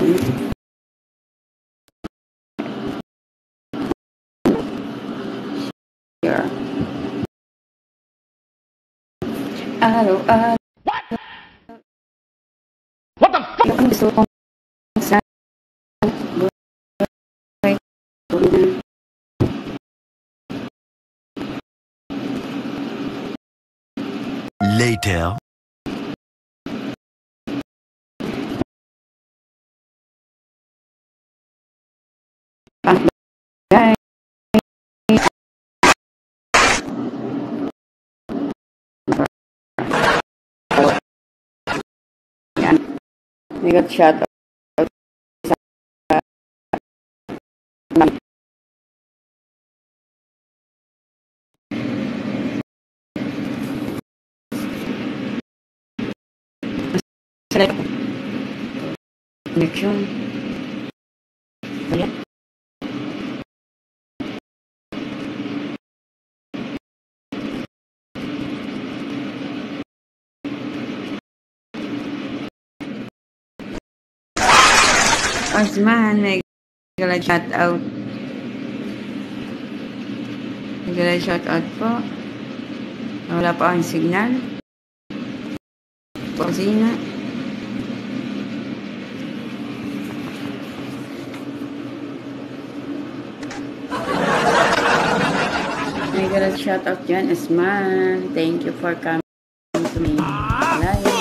Here. Araw-araw. What the fuck? Yung gusto kong sa buhay ko na. Later. Guys. Yan. We got shot out sa connection. Ayan. Osman, may gala shout out. May gala shout out po. Wala pa ang signal. Kusina. May gala shout out dyan, Osman. Thank you for coming to me. Live.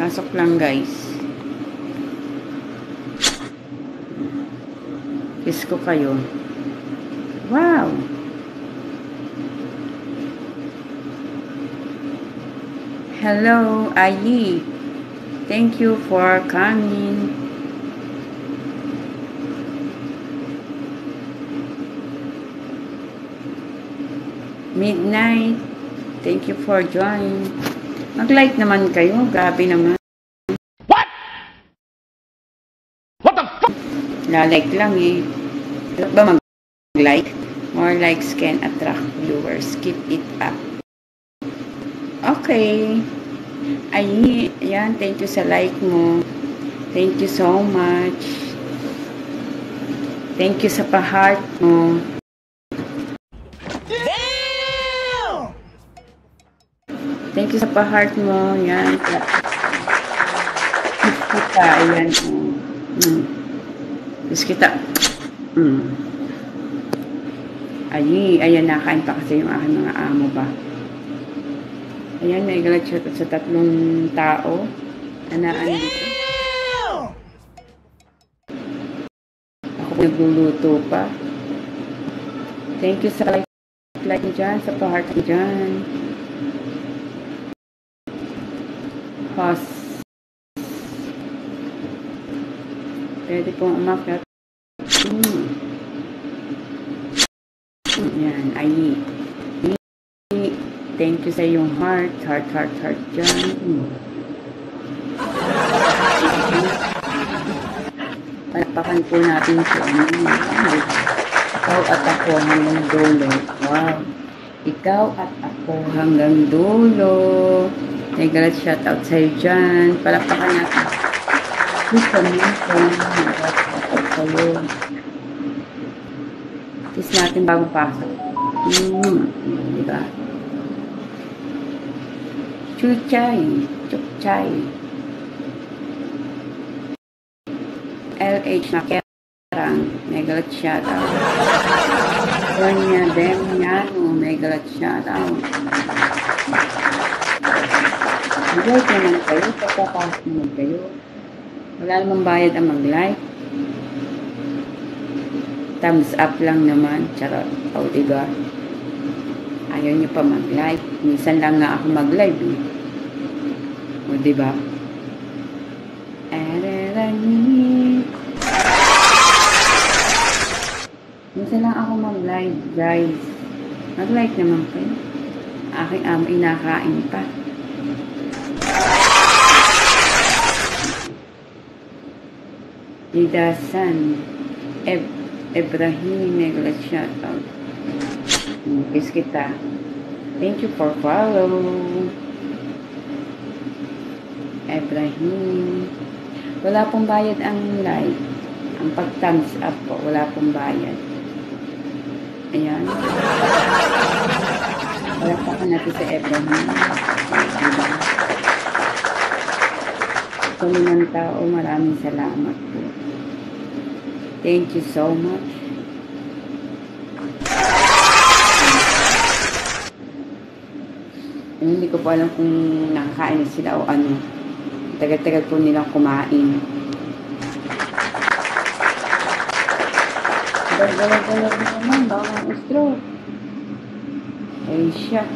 Pasok lang, guys. Kiss ko kayo. Wow! Hello, Ayi. Thank you for coming. Midnight. Thank you for joining. Mag-like naman kayo. Grabe naman. What? What the fuck? Na-like lang eh. Dapat ba mag-like? More likes can attract viewers. Keep it up. Okay. Ayan. Thank you sa like mo. Thank you so much. Thank you sa pa-heart mo. Thank you sa pa-heart mo. Yan. Kita. Ayan. Tapos kita. Ayan. Nakain pa kasi yung aking mga amo ba. Ayan. May galag siya sa 3 tao. Anaan dito. Ako nagluluto pa. Thank you sa like dyan. Sa pa-heart dyan. Pwede pong umakyat. Yan, Ayi. Thank you sa iyong heart dyan. Palakpakan po natin siya. Ikaw at ako hanggang dulo. Wow. Ikaw at ako hanggang dulo. Nagalat shoutout sa'yo dyan. Palakpakan natin. Please comment kung nagalat sa'yo. Kiss natin bago pasok. Diba? Chuchay. Chuchay. LH na mega shout out. Sonia Demiano, mega shout out. Mag-like naman kayo, papapasok naman kayo. Wala namang bayad ang mag-like. Thumbs up lang naman, charot. O, diba? Ayaw nyo pa mag-like. Minsan lang nga ako mag-live eh. O, diba? Minsan lang ako mag-live, guys. Mag-like naman kayo. Aking amo inakain pa. Lidasan Ibrahim, mega shout out. Kiss kita. Thank you for follow. Ibrahim. Wala pong bayad ang like. Ang pag-thumbs up po, wala pong bayad. Ayan. Wala pa ka natin sa Ibrahim. Diba? Kung ng tao, maraming salamat po. Thank you so much. Hindi ko pa alam kung nakakain na sila o ano. Tagal-tagal po nilang kumain. Galag-galag naman, bawang ustro. Ay siya.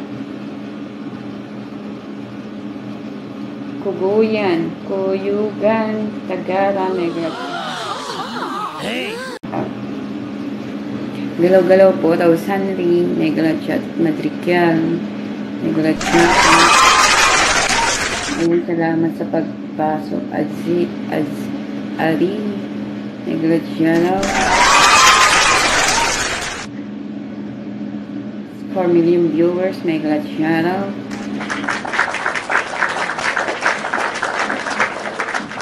Kuguyan, Kuyugan, Tagara, mega. Galaw-galaw po, Sanri, mega chat, Madrigal, mega chat. Ayun, salamat sa pagpasok. Ari, mega chat. 4 million viewers, mega chat.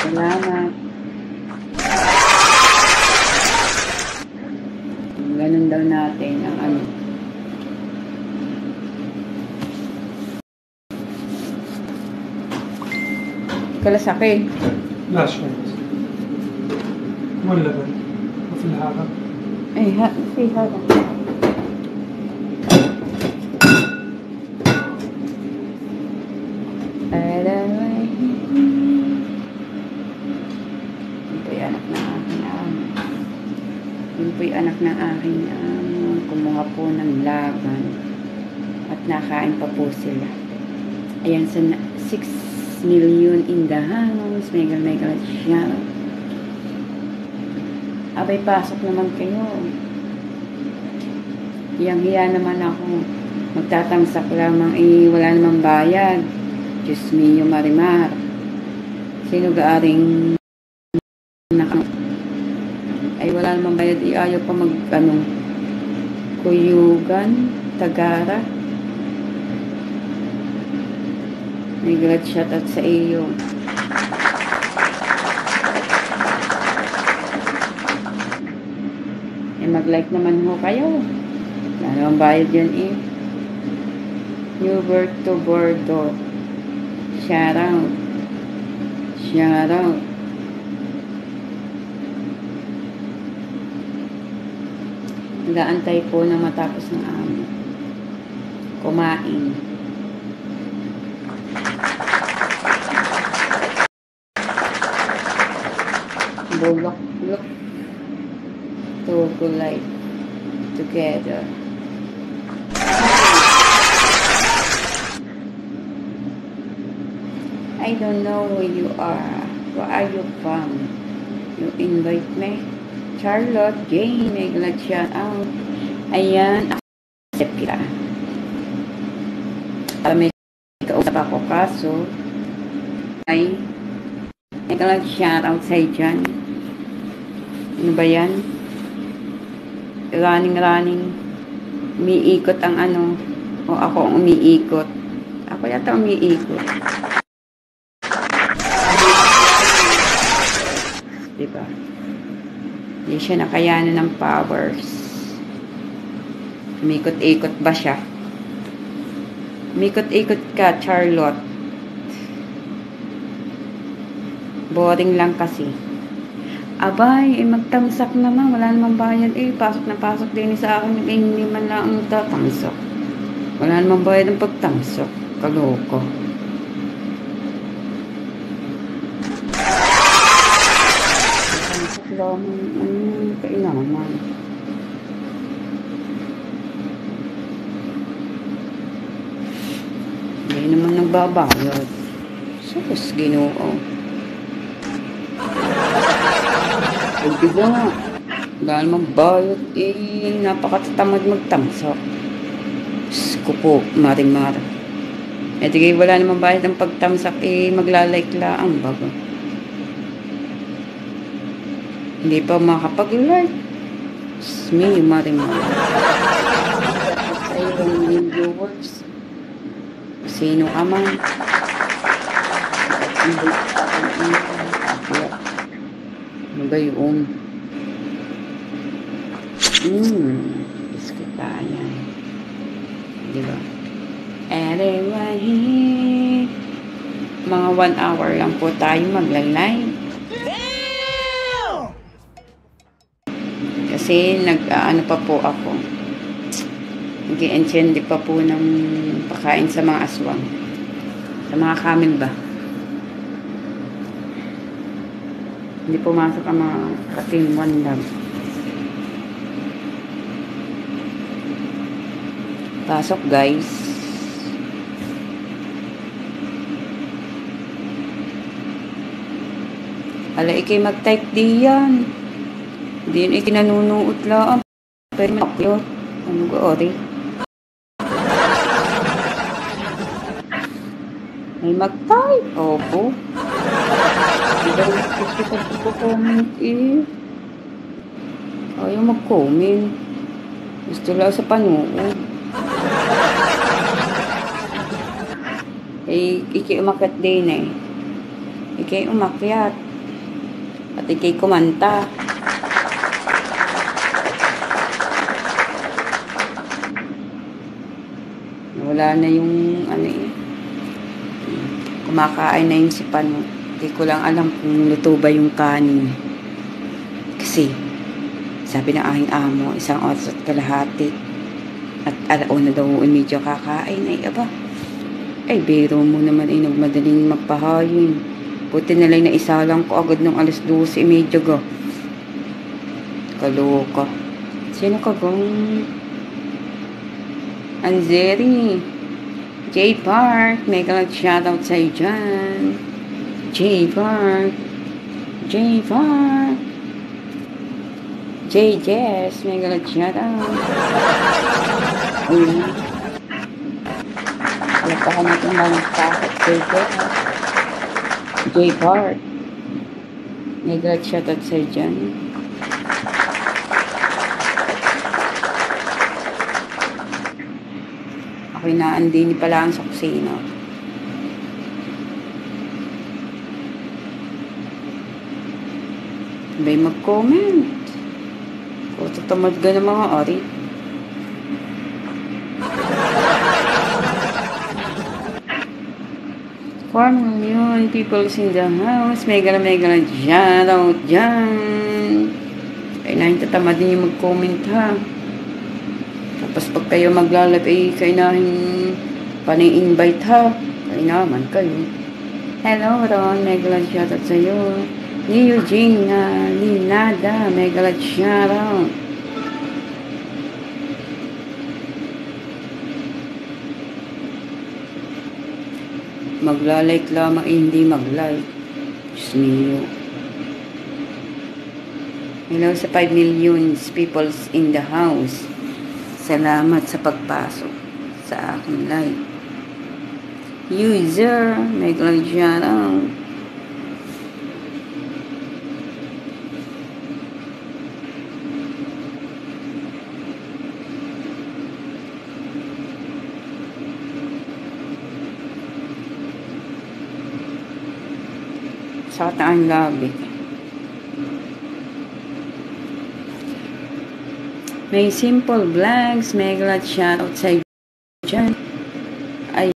Salamat. Ganun daw natin ang ano. Kalasaki. لا شوي مو اللبن مثل هذا اي في هذا anak ng aking kumuha po ng laban at nakain pa po sila. Ayan, sa 6 million in the house, mega siya. Abay, pasok naman kayo. Hiyang-hiya naman ako. Magtatangsak lamang, wala namang bayad. Diyos mio, Marimar. Sino gaaring ay wala namang bayad, ayaw pa Kuyugan, Tagara. May glad shoutout sa iyo. Mag-like naman ho kayo. Wala namang bayad yun Huberto Bordo, shoutout. Nag-aantay po na matapos ng amo kumain. Bulok to go life together. I don't know who you are. Where are you from? You invite me? Charlotte Jane, may glad shout out. Ayan, accept kita. May kausap ako kaso ay may glad shout out sa'yo dyan. Ano ba yan? Running. Umiikot ang ano. O ako ang umiikot. Ako yata umiikot. Diba? Hindi siya nakayanan ng powers. Umikot-ikot ba siya? Umikot-ikot ka, Charlotte. Boring lang kasi. Abay, magtamsak naman. Wala namang bayad pasok na pasok din sa akin. Hindi man lang tatamsak. Wala namang bayad ng pagtamsak. Kaloko. Tamsak lang. Kainaman. Hindi naman nagbabayad. Sus, Ginoo. Hindi ba? Dahil magbayad, napakatamad magtamsak. Diyos ko po, maring-mar. Di wala namang bayad ng pagtamsak, maglalike lang bago. Hindi pa makapag-like. Diyos me, maring-mar. Sa yung viewers. Sino ka man? Ano ba yun? Biskit tayo. Diba? Anyway, mga 1 hour lang po tayo magla-live. Kasi ano pa po ako. Nag-i-encende pa po ng pakain sa mga aswang. Sa mga camel ba? Hindi pumasok ang mga katingwan lang. Pasok guys. Ala, ikay mag-type di yan. Hindi yun ikinanunuot lang. Pero makyot. Ano ga ori? May mag-type. Opo. Hindi ko comment Ayaw mag-comment. Gusto lang sa panood. Ikay umakyat din Ikay umakyat. At ikay kumanta. Wala na yung kumakain na yung si Pano. Hindi ko lang alam kung luto ba yung kanin. Kasi sabi ng aking amo, 1 oras at kalahati. At alauna daw medyo kakain. Aba. Biro mo naman nagmadaling magpahayin. Buti na lang na isa lang ko agad ng 12:30 ga. Kaloka. Sino ka bang? Anzeri. J Park. Mega shoutout sa'yo dyan. J Park. J Park. J Jess. Mega shoutout. Palagpakan natin mga takot. J Jess. J Park. Mega shoutout sa'yo dyan. Ako'y naandini pala ang sa kusina. May mag-comment. O, tatamad ka ng mga ari. $4 million people in the house. Mega shoutout dyan. Ay, tatamad din yung mag-comment ha. Tapos pag kayo maglalagay, kainahin pani-invite ha. Kainaman kayo. Hello Ron, mega shoutout sa'yo. Ni Eugenia, ni Nada, mega shoutout. Maglalike lamang, hindi mag-like. Diyos mio. Hello sa 5 million people in the house. Salamat sa pagpasok sa aking live. User, mega shoutout. Sa kataan labi. May simple vlogs, mega shoutout sa dyan. Ay.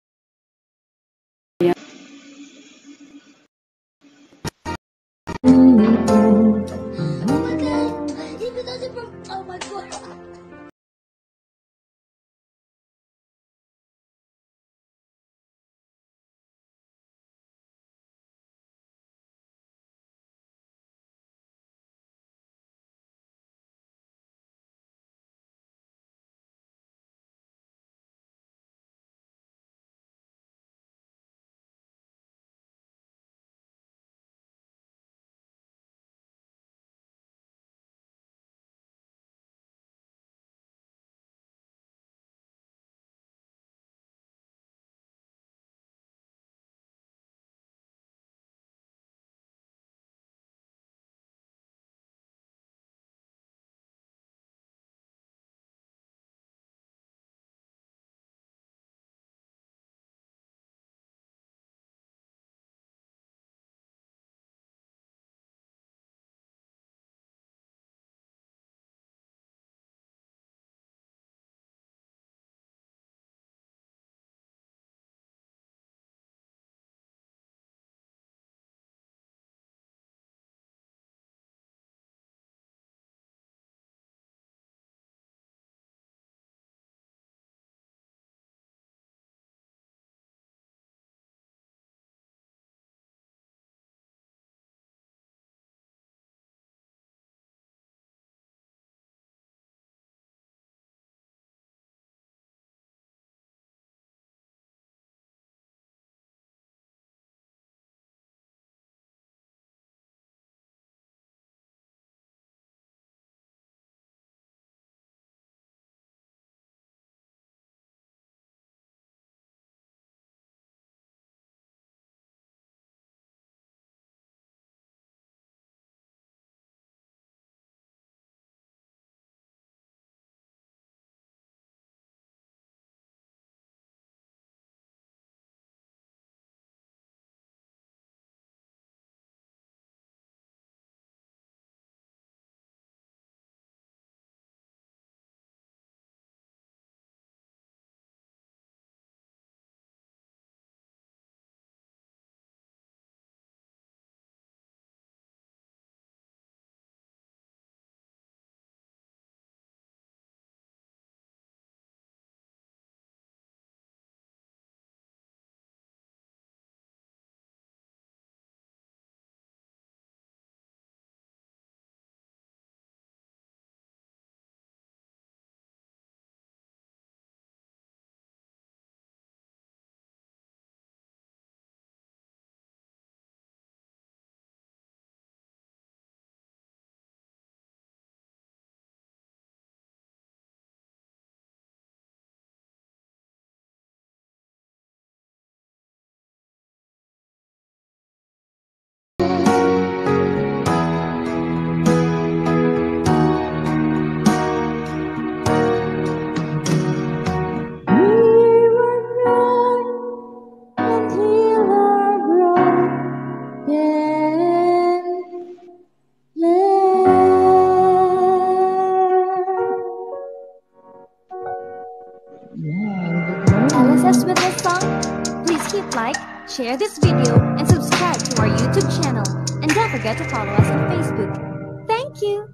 this video and subscribe to our YouTube channel. And don't forget to follow us on Facebook. Thank you!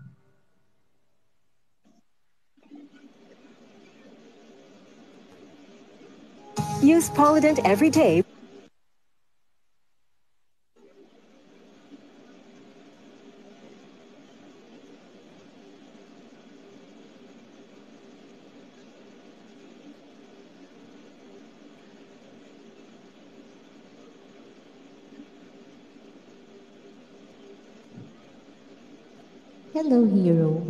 Use Polident every day. Hello, hero.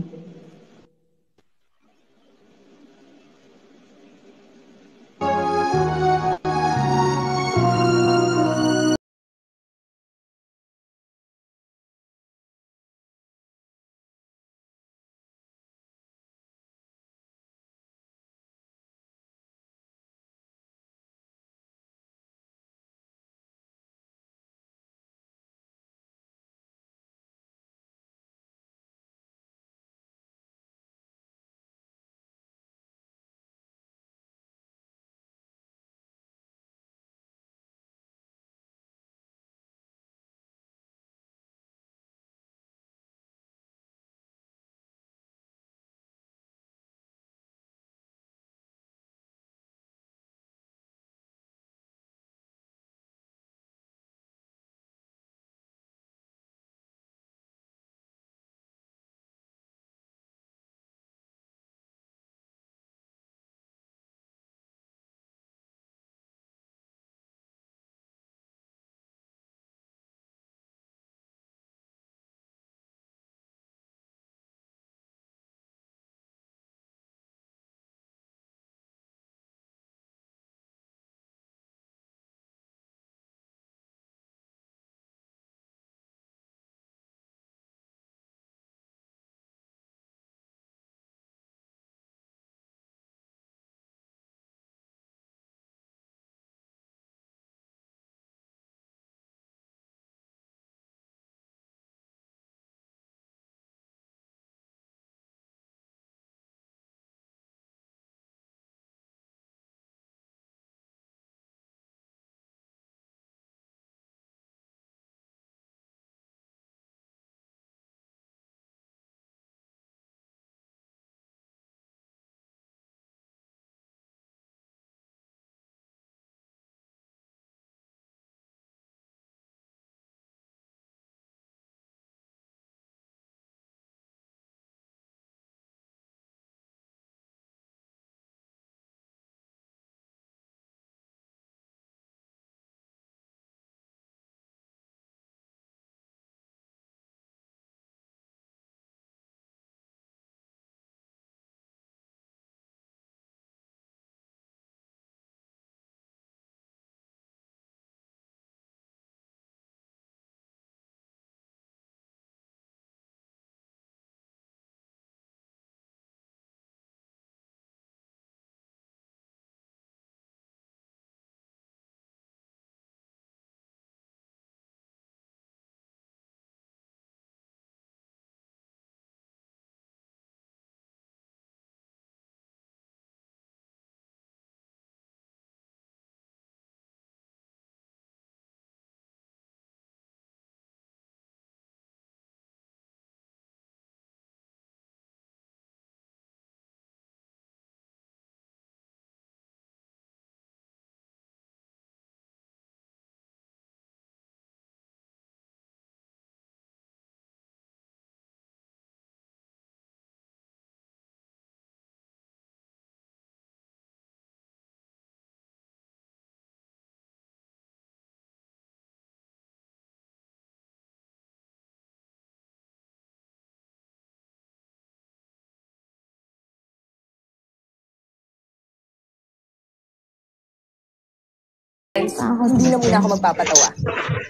Hindi na muna ako magpapatawa.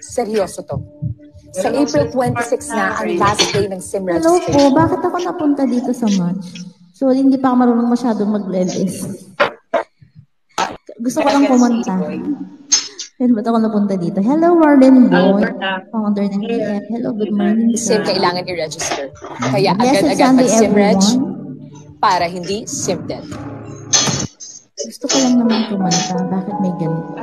Seryoso to. Sa April 26 na ang last day ng SIM Hello po, registration. bakit ako napunta dito sa match? So, hindi pa ako marunong masyadong mag-LS. Gusto ko lang kumanta. Pero ba't ako napunta dito? Hello, Warden Boy. Founder ng EF. Hello, good morning, SIM sir. kailangan i-register. Kaya Blessed agad-agad Sunday, mag-SIM reg everyone. para hindi SIM dead. Gusto ko lang naman kumanta. Bakit may ganito?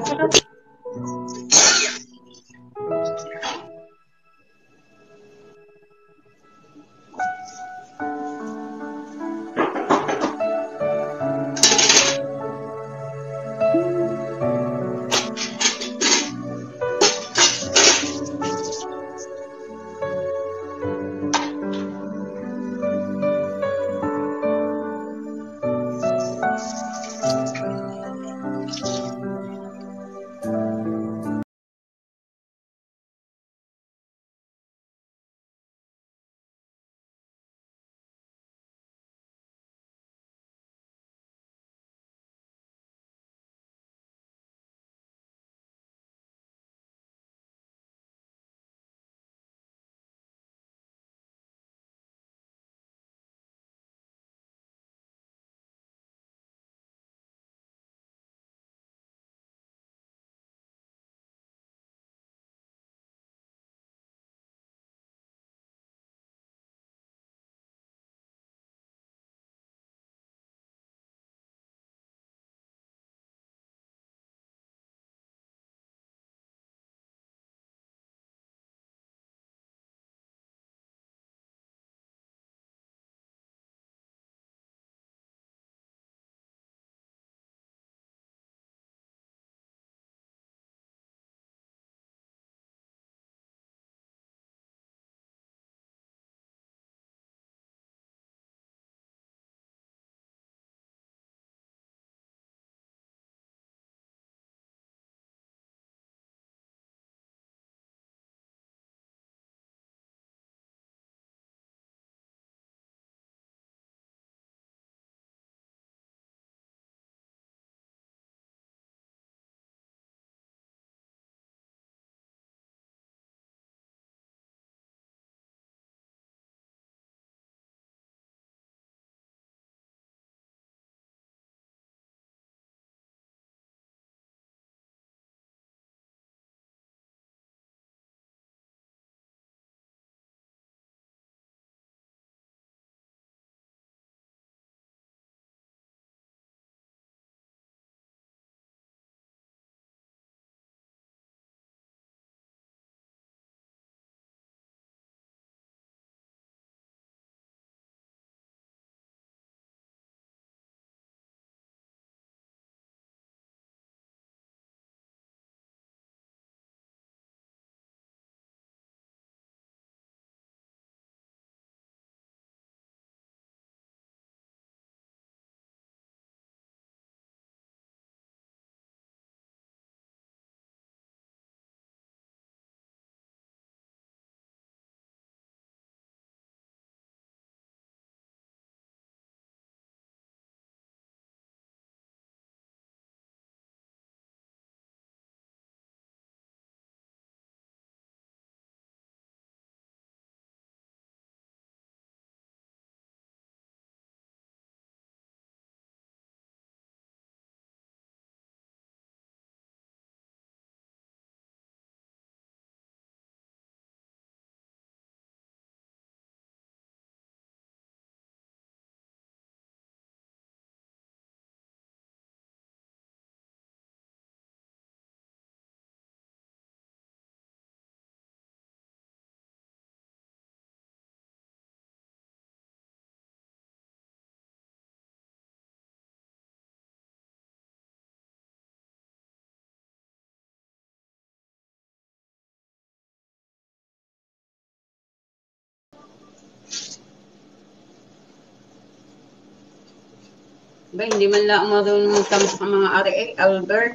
Ba, hindi man lang marunong magtampak ang mga RA. Albert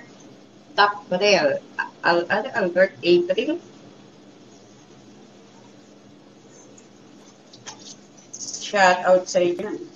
Taprel. Albert April. Shout out sa inyo.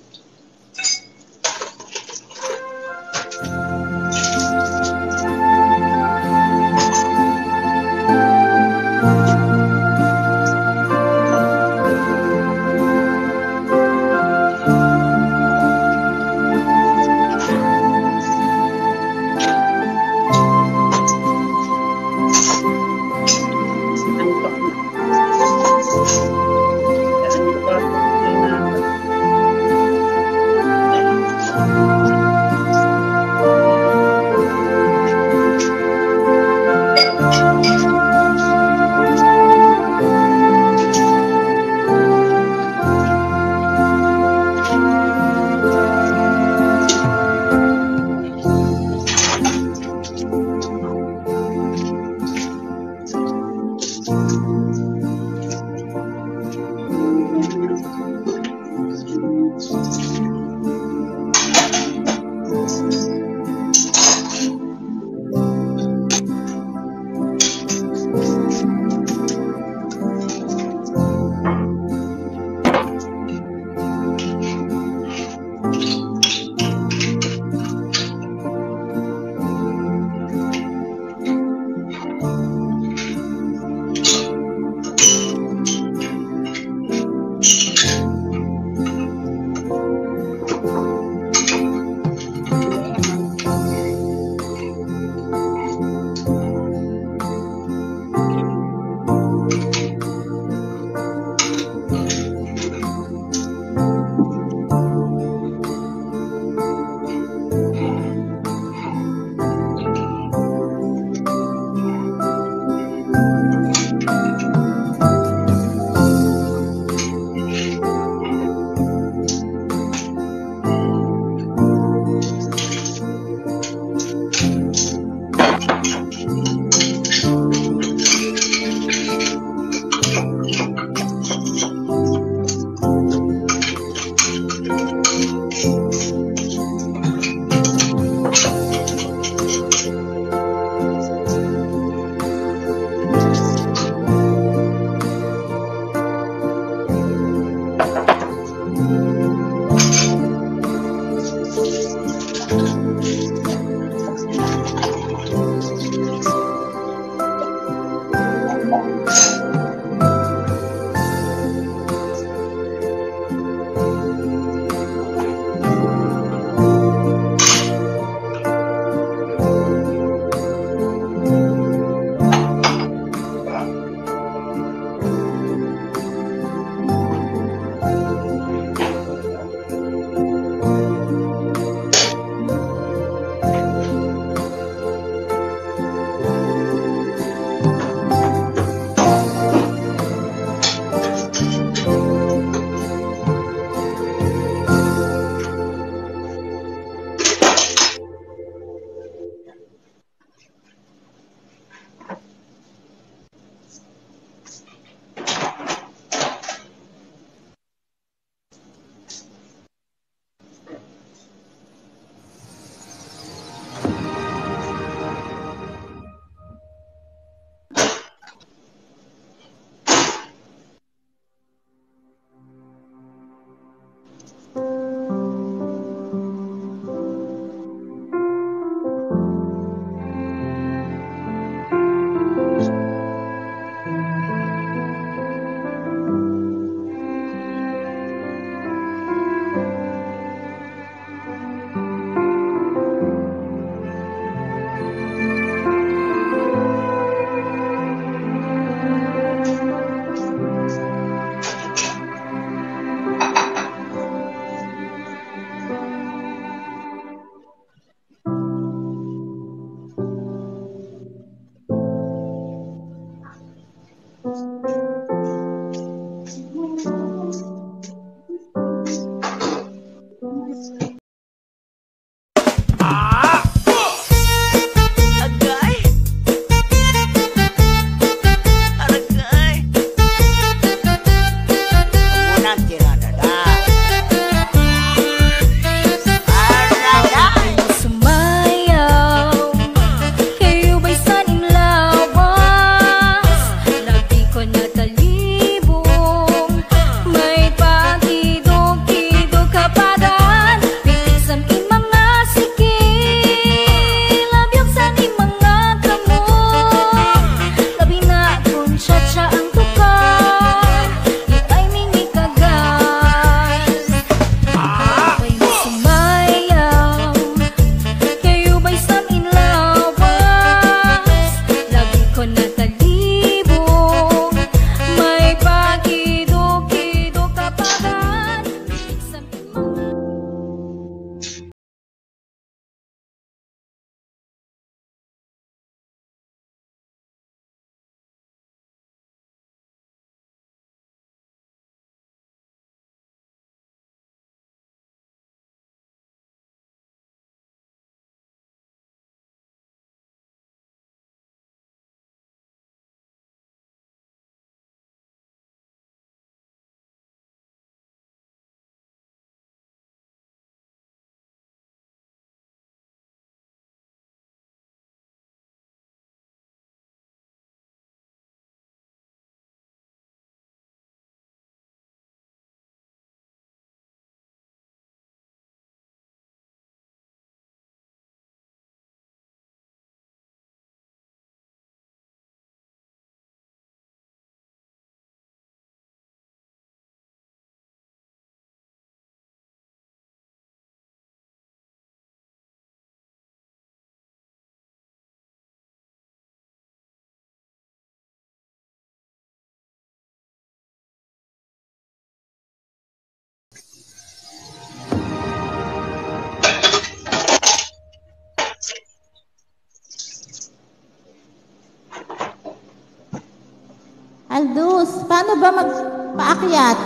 Aldous, paano ba magpaakyat?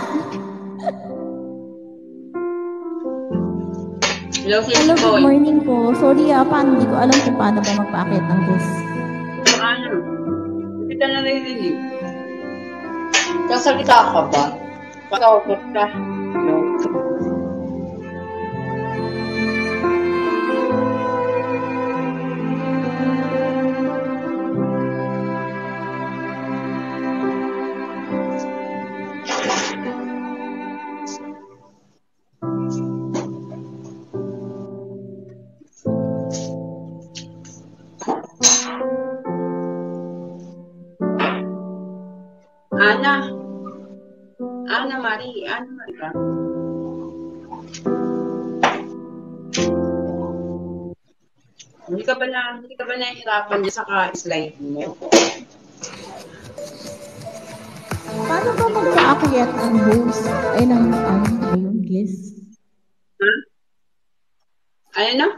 Hello, Hello, good morning po. Sorry paano, hindi ko alam kung paano ba magpaakyat ng guest. Paano? Hindi ka na narinig. Kasalita ka ba? Pagkakot ka. No. Ana Marie ka? Hindi ka ba nahihirapan niya sa ka-slide mo? Paano ba magpaakyat ng host? Ay, ng ano ba yung guest? Ha? Ano na?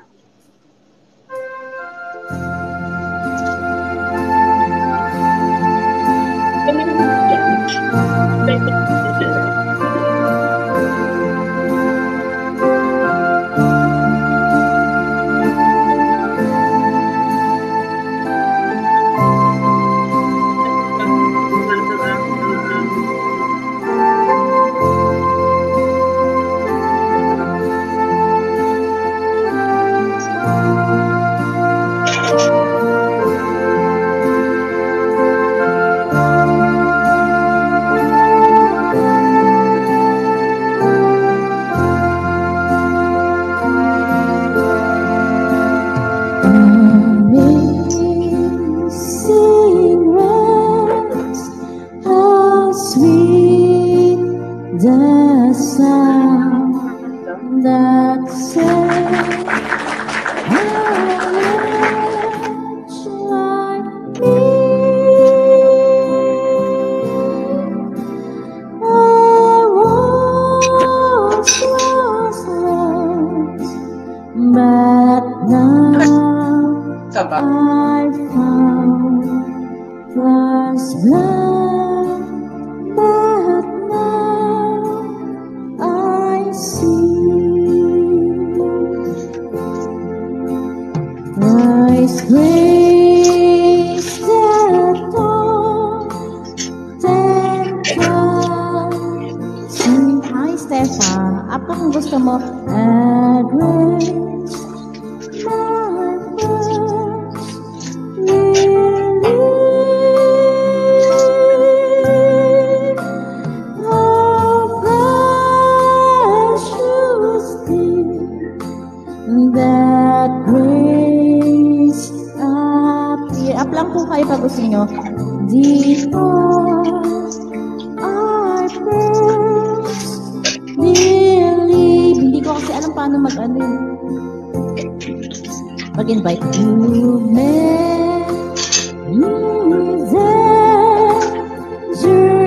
Invite you,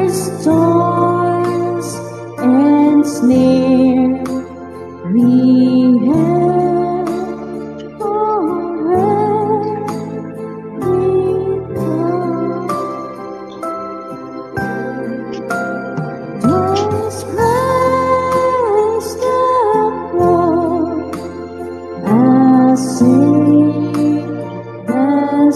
storms and snare we have already just Christ the cross, I see that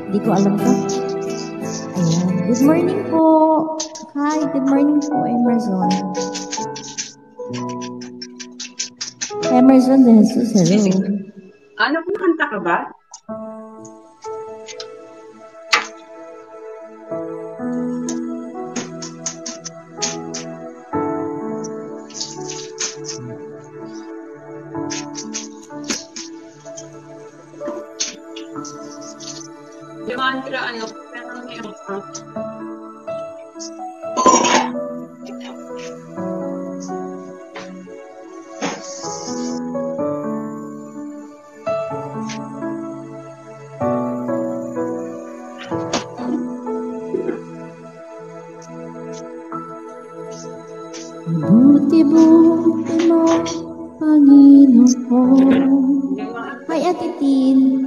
Hindi ko alam to. Ayan. Good morning po. Hi, good morning po, Emerson. Emerson de Jesus, hello. Ano kung kanta ka ba? Mantra, ano? Pero may Buti-buti mo, Panginoon. May atitin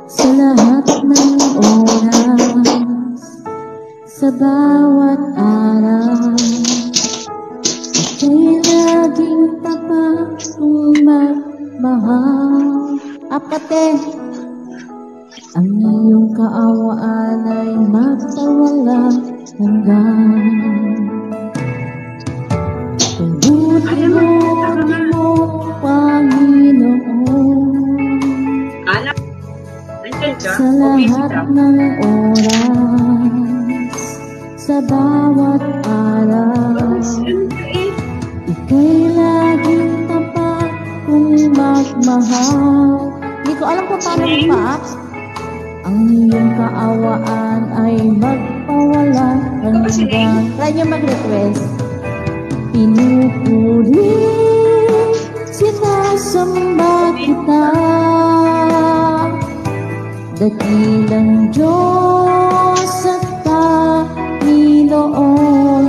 sa lahat ng oras, sa bawat araw. Ika'y laging tapat kung magmahal. Apate, ang iyong kaawaan ay magpawalang hanggan. Buti mo, Panginoon, sa lahat ng oras, sa bawat araw. Ika'y laging tapat kung magmahal. Hindi ko alam kung paano mag-pa-up. Ang iyong kaawaan ay magpawalang hanggan. Try nyo mag-request. Pinupuri, sinasamba kita, dakilang Diyos at Panginoon.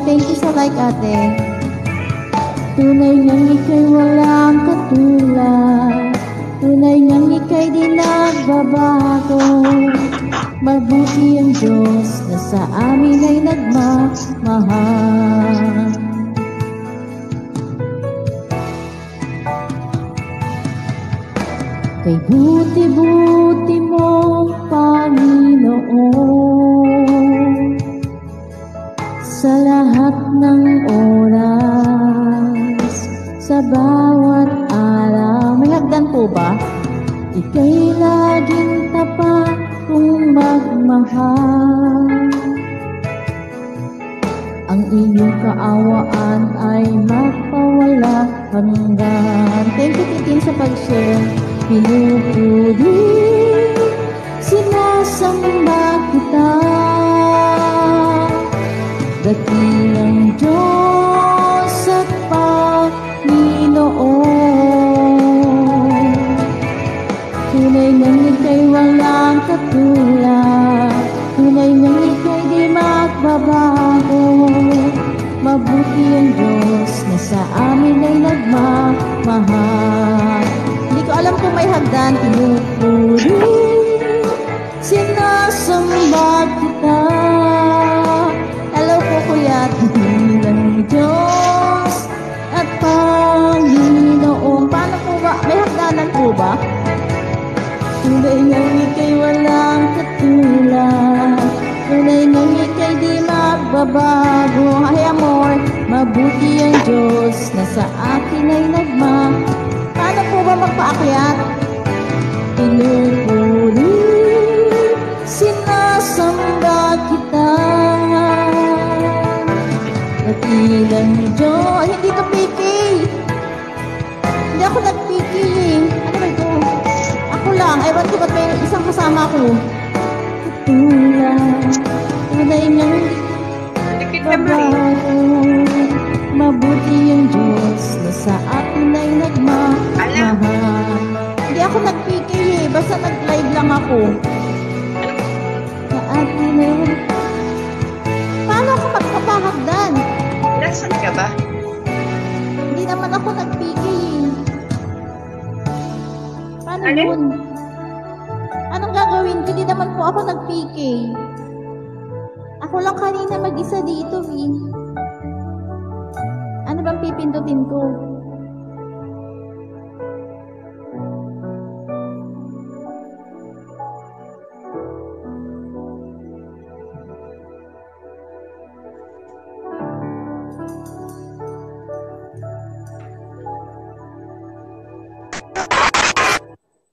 Thank you sa like, ate. Tunay niyang ika'y walang katulad, tunay niyang ika'y di nagbabago. Mabuti ang Diyos na sa amin ay nagmamahal. Kay buti-buti mo, Panginoon, sa lahat ng oras, sa bawat araw. May hagdan po ba? Ika'y laging tapat kung magmahal. Ang iyong kaawaan ay magpawala hanggan. Thank you, Titin, sa pag-share. Pinupuri, sinasamba kita, dakilang Diyos at Panginoon. Tunay nang ika'y walang katulad, tunay nang ika'y di magbabago. Mabuti ang Diyos na sa amin ay nagmamahal. Hindi ko alam kung may hagdan. Pinupuri, sinasamba kita. Hello po, Kuya. Dakilang Diyos at Panginoon. Paano po ba? May hagdanan po ba? Tunay nang ika'y walang katulad, tunay nang ika'y di magbabago. Ay, amor, mabuti ang Diyos na sa akin ay nagmamahal. Paano po ba magpaakyat? Pinupuri, sinasamba kita, dakilang Diyos. Hindi to piki. Hindi ako nag-piki. Ano ba ito? Ako lang. Ewan ko ba't may isang kasama ko. Katulad, tunay nang babago. Mabuti ang Diyos na sa atin ay nagmamahal. Hindi ako nag-PK eh. Basta nag-live lang ako. Sa atin na. Paano ako magpapahagdan? Nasaan ka ba? Hindi naman ako nag-PK eh. Paano Ano? yun? Anong gagawin ko? Hindi naman po ako nag-PK. Ako lang kanina mag-isa dito eh. Ano bang pipindutin ko?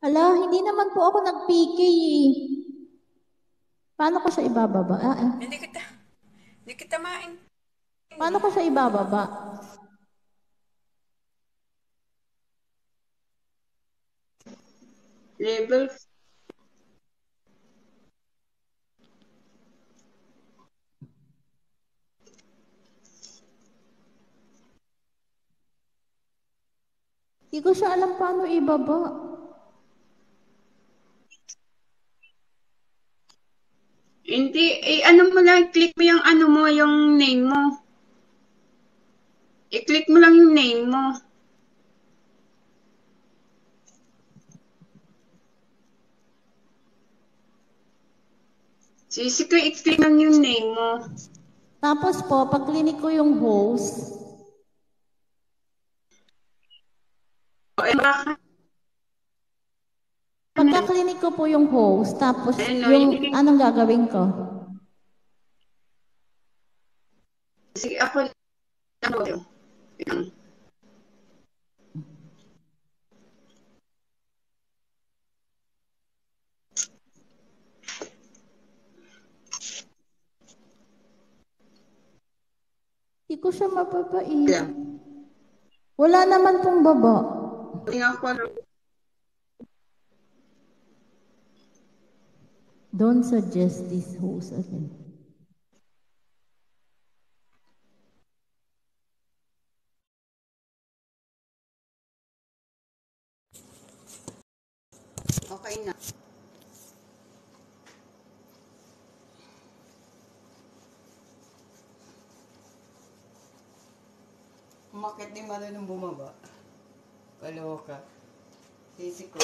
Hala, hindi naman po ako nag-PK eh. Paano ko siya ibababa? Hindi kita main. Paano ko siya ibababa? Level Hindi ko siya alam paano ibaba. Hindi, ano mo lang, click mo yung ano mo, yung name mo. I-click mo lang yung name mo. Sisi ko, i-click lang yung name mo. Tapos po, pag clinic ko yung host, Baka, pagka clinic ko po yung host, tapos Ano, yung yun- anong gagawin ko? sige, ako, ano, Hindi ko siya mapapait. yeah. Wala naman pong baba. Tingnan ko, Don't suggest this host again. Okay na. Umakit ni Malo nung bumaba. Kaloka. Sisi ko.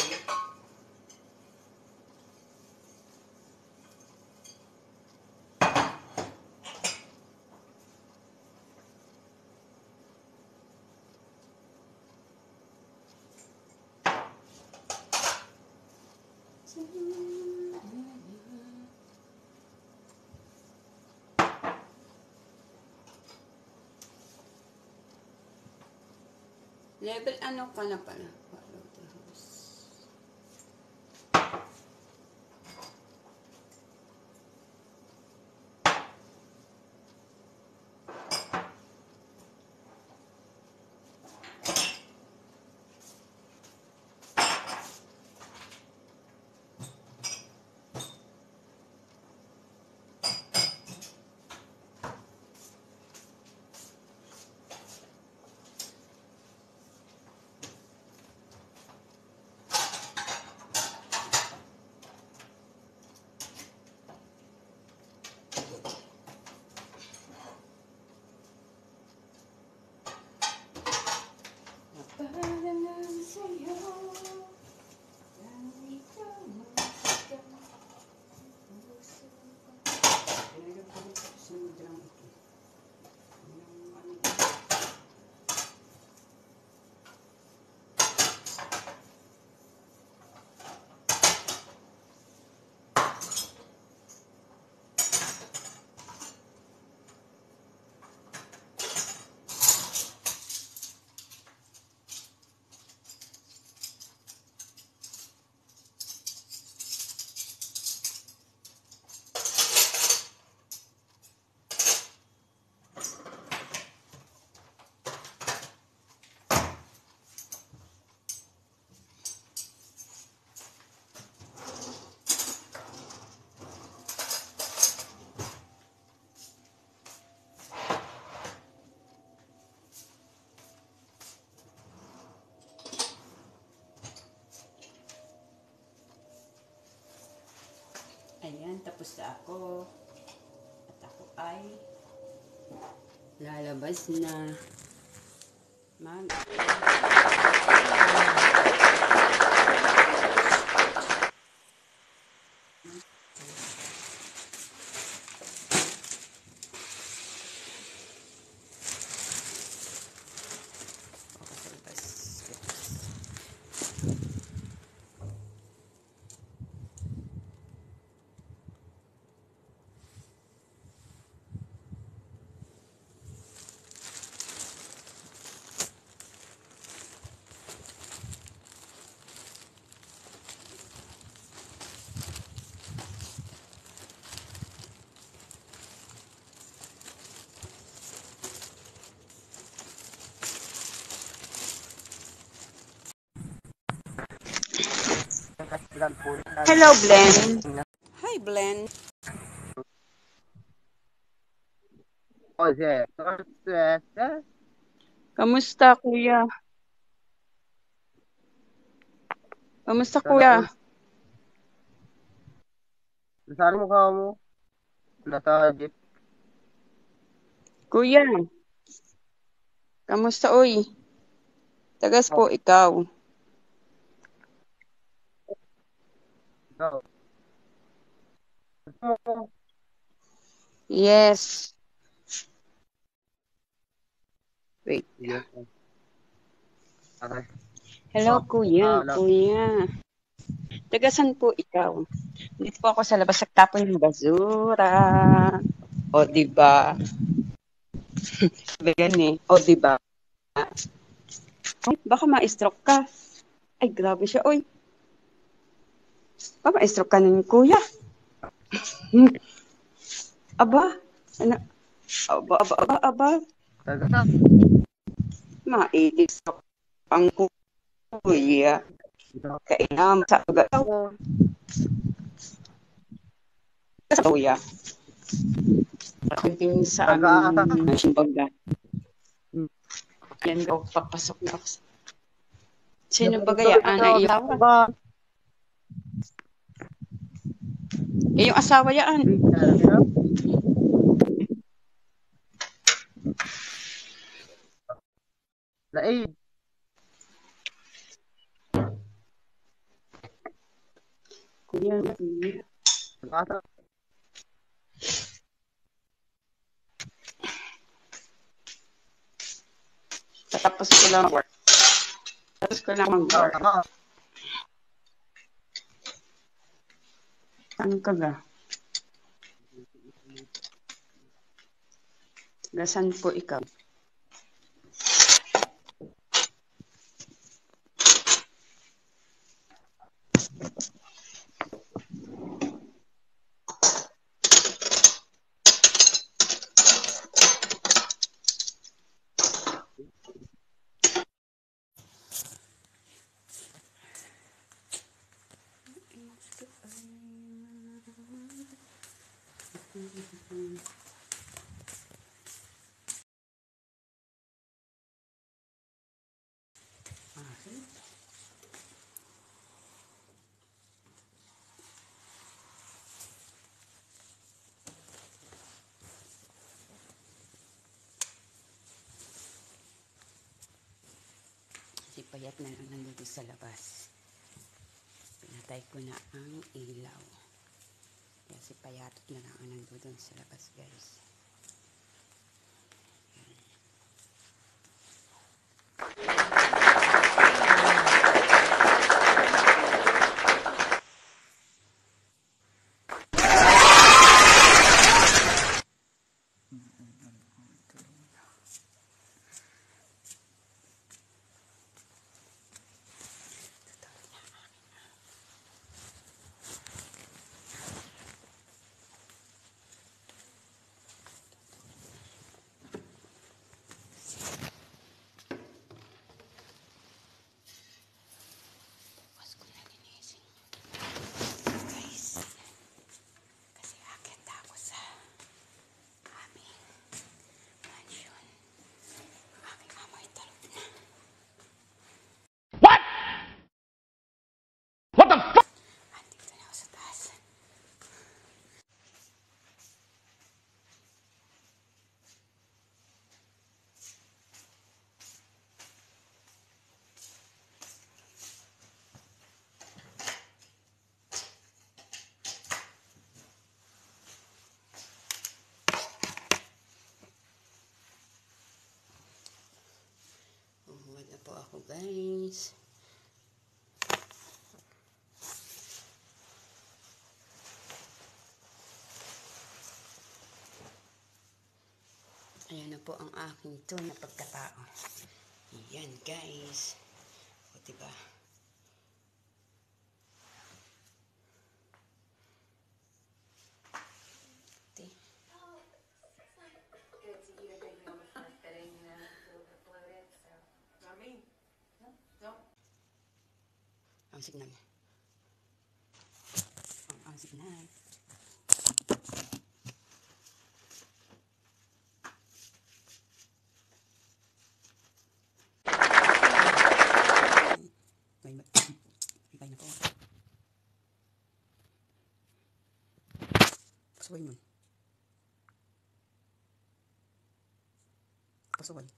Level ano ka na pala? Follow the host. Ayan, tapos na ako. At ako ay lalabas na. Mag Hello, Glenn. Hi, Glenn. Kamusta, kuya? Kamusta, kuya? Saan mukha mo? Nasa jeep. Kuya, kamusta, oy? Tagas po, ikaw. Ikaw. Gusto mo? Yes. Wait. Yes. Okay. Hello, kuya. Ano? Kuya. Tagasan po ikaw. Dito po ako sa labas nagtapon ng basura. O, diba? Sabi yan eh. O, diba? Ay, baka ma-stroke ka. Ay, grabe siya, oy. Baka ma-stroke ka ng kuya. Aba. Ano? Aba. Taga. Ma-stroke ang kuya. Kainam sa pagkataw. Sa kuya. Pagdating sa simbaga. Yan ko, papasok na ako. Sino ba gayaan na iyawa? Eh, yung asawa yan. Naid. Kuya. Nasa. Tapos ko lang work. Tapos ko lang mag-work. Ano ka ga? Gasan po ikaw. Si Payat na lang nandito sa labas. Pinatay ko na ang ilaw. Kaya si Payat na lang ang nandito sa labas, guys. guys. Ayan na po ang aking tunay na pagkatao. Ayan guys. O diba? Ang signal. Ang signal. Ibay na po. Pasuway mo. Pasuway.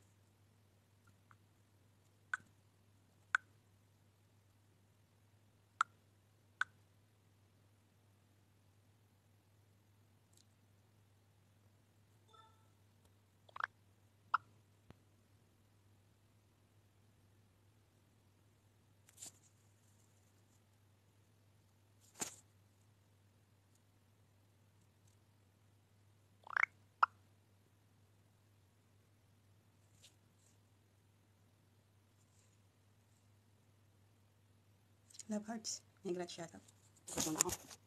Love hearts. May glad shout out. Tapos muna ako.